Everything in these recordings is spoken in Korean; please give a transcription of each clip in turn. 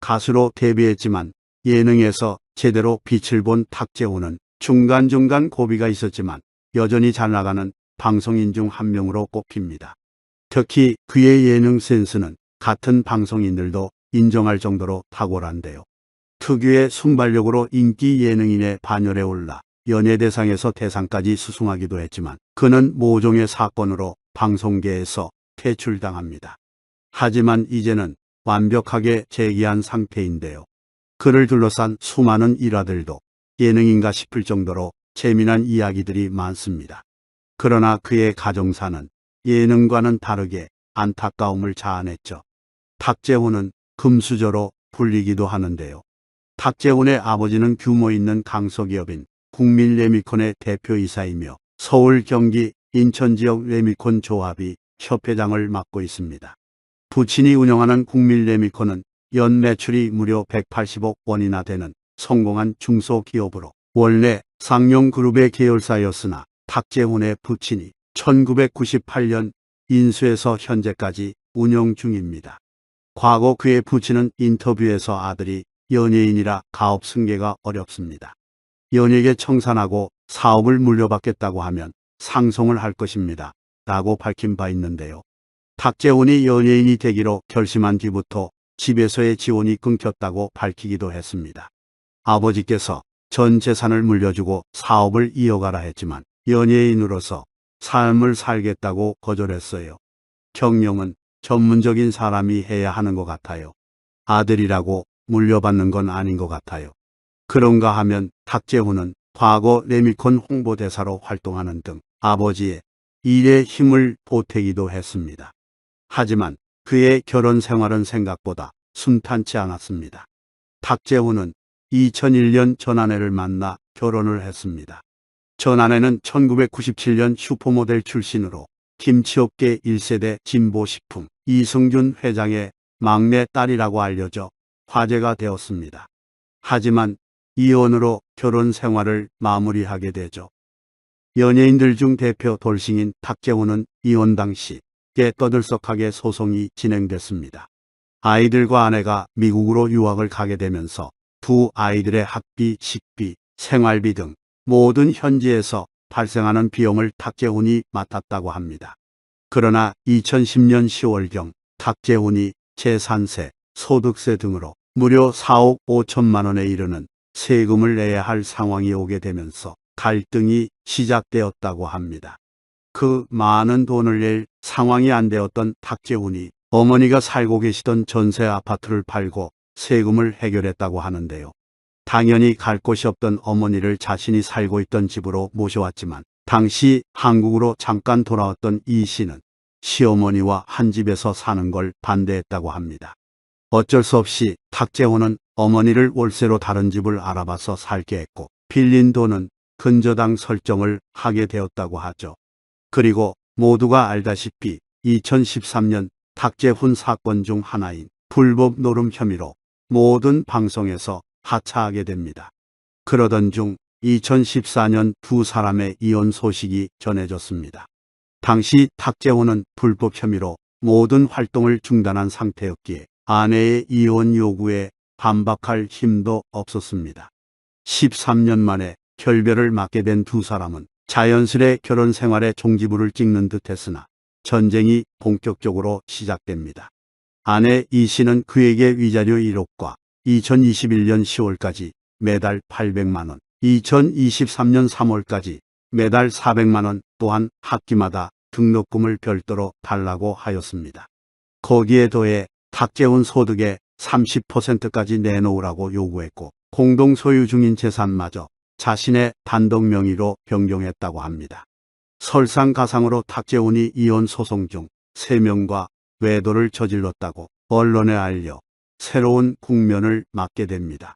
가수로 데뷔했지만 예능에서 제대로 빛을 본 탁재훈은 중간중간 고비가 있었지만 여전히 잘 나가는 방송인 중 한 명으로 꼽힙니다. 특히 그의 예능 센스는 같은 방송인들도 인정할 정도로 탁월한데요. 특유의 순발력으로 인기 예능인의 반열에 올라 연예대상에서 대상까지 수상하기도 했지만 그는 모종의 사건으로 방송계에서 퇴출당합니다. 하지만 이제는 완벽하게 재기한 상태인데요. 그를 둘러싼 수많은 일화들도 예능인가 싶을 정도로 재미난 이야기들이 많습니다. 그러나 그의 가정사는 예능과는 다르게 안타까움을 자아냈죠. 탁재훈은 금수저로 불리기도 하는데요. 탁재훈의 아버지는 규모 있는 강소기업인 국민레미콘의 대표이사이며 서울, 경기, 인천 지역 레미콘 조합이 협회장을 맡고 있습니다. 부친이 운영하는 국민레미콘은 연 매출이 무려 180억 원이나 되는 성공한 중소기업으로 원래 상용그룹의 계열사였으나 탁재훈의 부친이 1998년 인수해서 현재까지 운영 중입니다. 과거 그의 부친은 인터뷰에서 아들이 연예인이라 가업 승계가 어렵습니다. 연예계 청산하고 사업을 물려받겠다고 하면 상송을 할 것입니다. 라고 밝힌 바 있는데요. 탁재훈이 연예인이 되기로 결심한 뒤부터 집에서의 지원이 끊겼다고 밝히기도 했습니다. 아버지께서 전 재산을 물려주고 사업을 이어가라 했지만 연예인으로서 삶을 살겠다고 거절했어요. 경영은 전문적인 사람이 해야 하는 것 같아요. 아들이라고 물려받는 건 아닌 것 같아요. 그런가 하면 탁재훈은 과거 레미콘 홍보대사로 활동하는 등 아버지의 일에 힘을 보태기도 했습니다. 하지만 그의 결혼 생활은 생각보다 순탄치 않았습니다. 탁재훈은 2001년 전 아내를 만나 결혼을 했습니다. 전 아내는 1997년 슈퍼모델 출신으로 김치업계 1세대 진보식품 이승균 회장의 막내 딸이라고 알려져 화제가 되었습니다. 하지만 이혼으로 결혼 생활을 마무리하게 되죠. 연예인들 중 대표 돌싱인 탁재훈은 이혼 당시 떠들썩하게 소송이 진행됐습니다. 아이들과 아내가 미국으로 유학을 가게 되면서 두 아이들의 학비, 식비, 생활비 등 모든 현지에서 발생하는 비용을 탁재훈이 맡았다고 합니다. 그러나 2010년 10월경 탁재훈이 재산세, 소득세 등으로 무려 4억 5천만 원에 이르는 세금을 내야 할 상황이 오게 되면서 갈등이 시작되었다고 합니다. 그 많은 돈을 낼 상황이 안 되었던 탁재훈이 어머니가 살고 계시던 전세 아파트를 팔고 세금을 해결했다고 하는데요. 당연히 갈 곳이 없던 어머니를 자신이 살고 있던 집으로 모셔왔지만 당시 한국으로 잠깐 돌아왔던 이 씨는 시어머니와 한 집에서 사는 걸 반대했다고 합니다. 어쩔 수 없이 탁재훈은 어머니를 월세로 다른 집을 알아봐서 살게 했고 빌린 돈은 근저당 설정을 하게 되었다고 하죠. 그리고 모두가 알다시피 2013년 탁재훈 사건 중 하나인 불법 노름 혐의로 모든 방송에서 하차하게 됩니다. 그러던 중 2014년 두 사람의 이혼 소식이 전해졌습니다. 당시 탁재훈은 불법 혐의로 모든 활동을 중단한 상태였기에 아내의 이혼 요구에 반박할 힘도 없었습니다. 13년 만에 결별을 맞게 된 두 사람은 자연스레 결혼 생활에 종지부를 찍는 듯 했으나 전쟁이 본격적으로 시작됩니다. 아내 이 씨는 그에게 위자료 1억과 2021년 10월까지 매달 800만 원, 2023년 3월까지 매달 400만 원 또한 학기마다 등록금을 별도로 달라고 하였습니다. 거기에 더해 탁재훈 소득의 30%까지 내놓으라고 요구했고 공동 소유 중인 재산마저 자신의 단독 명의로 변경했다고 합니다. 설상가상으로 탁재훈이 이혼 소송 중 3명과 외도를 저질렀다고 언론에 알려 새로운 국면을 맞게 됩니다.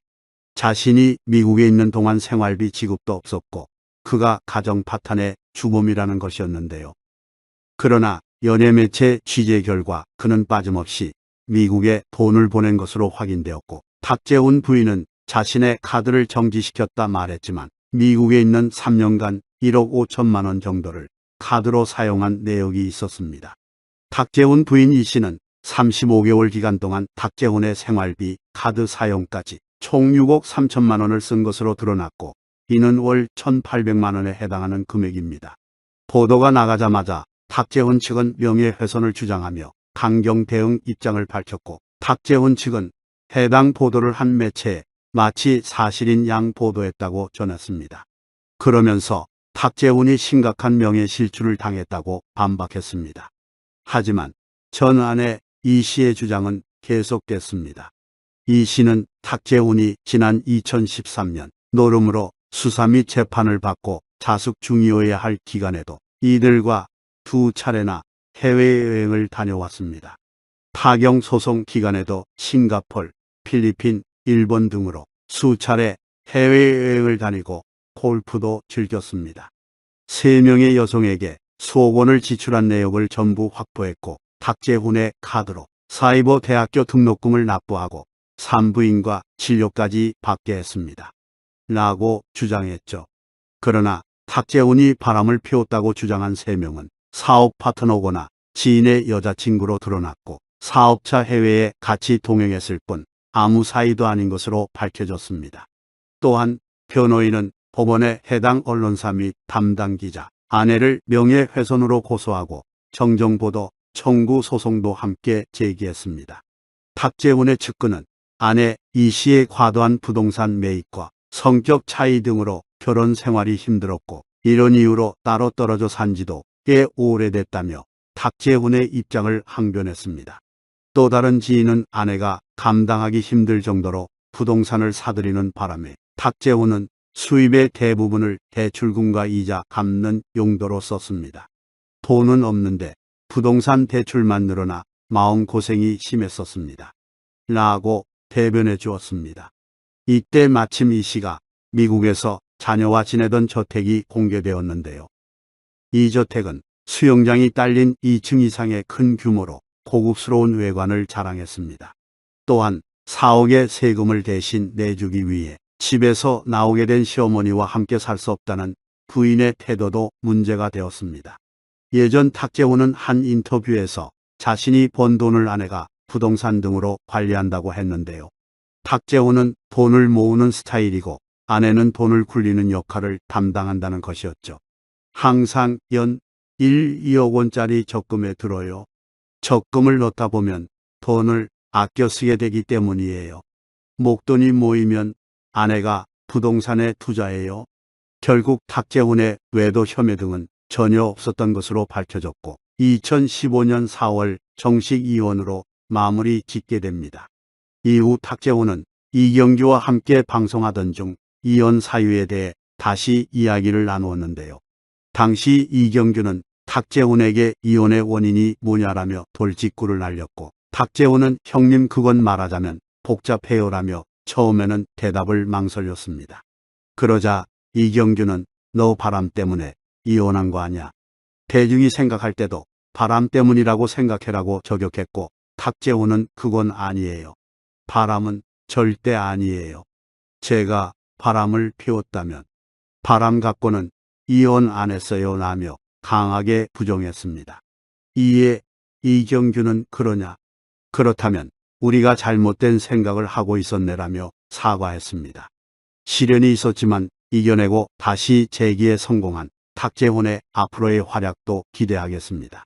자신이 미국에 있는 동안 생활비 지급도 없었고 그가 가정 파탄의 주범이라는 것이었는데요. 그러나 연예매체 취재 결과 그는 빠짐없이 미국에 돈을 보낸 것으로 확인되었고 탁재훈 부인은 자신의 카드를 정지시켰다 말했지만 미국에 있는 3년간 1억 5천만 원 정도를 카드로 사용한 내역이 있었습니다. 탁재훈 부인 이 씨는 35개월 기간 동안 탁재훈의 생활비, 카드 사용까지 총 6억 3천만 원을 쓴 것으로 드러났고 이는 월 1,800만 원에 해당하는 금액입니다. 보도가 나가자마자 탁재훈 측은 명예훼손을 주장하며 강경 대응 입장을 밝혔고 탁재훈 측은 해당 보도를 한 매체에 마치 사실인 양 보도했다고 전했습니다. 그러면서 탁재훈이 심각한 명예실추를 당했다고 반박했습니다. 하지만 전 아내 이 씨의 주장은 계속됐습니다. 이 씨는 탁재훈이 지난 2013년 노름으로 수사 및 재판을 받고 자숙 중이어야 할 기간에도 이들과 2차례나 해외여행을 다녀왔습니다. 파경 소송 기간에도 싱가폴, 필리핀, 일본 등으로 수차례 해외여행을 다니고 골프도 즐겼습니다. 3명의 여성에게 수억 원을 지출한 내역을 전부 확보했고 탁재훈의 카드로 사이버 대학교 등록금을 납부하고 산부인과 진료까지 받게 했습니다. 라고 주장했죠. 그러나 탁재훈이 바람을 피웠다고 주장한 3명은 사업 파트너거나 지인의 여자친구로 드러났고 사업차 해외에 같이 동행했을 뿐 아무 사이도 아닌 것으로 밝혀졌습니다. 또한 변호인은 법원에 해당 언론사 및 담당 기자, 아내를 명예훼손으로 고소하고 정정보도 청구 소송도 함께 제기했습니다. 탁재훈의 측근은 아내 이 씨의 과도한 부동산 매입과 성격 차이 등으로 결혼 생활이 힘들었고 이런 이유로 따로 떨어져 산 지도 꽤 오래됐다며 탁재훈의 입장을 항변했습니다. 또 다른 지인은 아내가 감당하기 힘들 정도로 부동산을 사들이는 바람에 탁재훈은 수입의 대부분을 대출금과 이자 갚는 용도로 썼습니다. 돈은 없는데 부동산 대출만 늘어나 마음고생이 심했었습니다. 라고 대변해 주었습니다. 이때 마침 이 씨가 미국에서 자녀와 지내던 저택이 공개되었는데요. 이 저택은 수영장이 딸린 2층 이상의 큰 규모로 고급스러운 외관을 자랑했습니다. 또한 4억의 세금을 대신 내주기 위해 집에서 나오게 된 시어머니와 함께 살 수 없다는 부인의 태도도 문제가 되었습니다. 예전 탁재훈은 한 인터뷰에서 자신이 번 돈을 아내가 부동산 등으로 관리한다고 했는데요. 탁재훈은 돈을 모으는 스타일이고 아내는 돈을 굴리는 역할을 담당한다는 것이었죠. 항상 연 1, 2억 원짜리 적금에 들어요. 적금을 넣다 보면 돈을 아껴 쓰게 되기 때문이에요. 목돈이 모이면 아내가 부동산에 투자해요. 결국 탁재훈의 외도 혐의 등은 전혀 없었던 것으로 밝혀졌고 2015년 4월 정식 이혼으로 마무리 짓게 됩니다. 이후 탁재훈은 이경규와 함께 방송하던 중 이혼 사유에 대해 다시 이야기를 나누었는데요. 당시 이경규는 탁재훈에게 이혼의 원인이 뭐냐라며 돌직구를 날렸고 탁재훈은 형님 그건 말하자면 복잡해요라며 처음에는 대답을 망설였습니다. 그러자 이경규는 너 바람 때문에 이혼한 거 아냐. 대중이 생각할 때도 바람 때문이라고 생각해라고 저격했고 탁재훈은 그건 아니에요. 바람은 절대 아니에요. 제가 바람을 피웠다면 바람 갖고는 이혼 안 했어요 라며 강하게 부정했습니다. 이에 이경규는 그러냐. 그렇다면 우리가 잘못된 생각을 하고 있었네라며 사과했습니다. 시련이 있었지만 이겨내고 다시 재기에 성공한 탁재훈의 앞으로의 활약도 기대하겠습니다.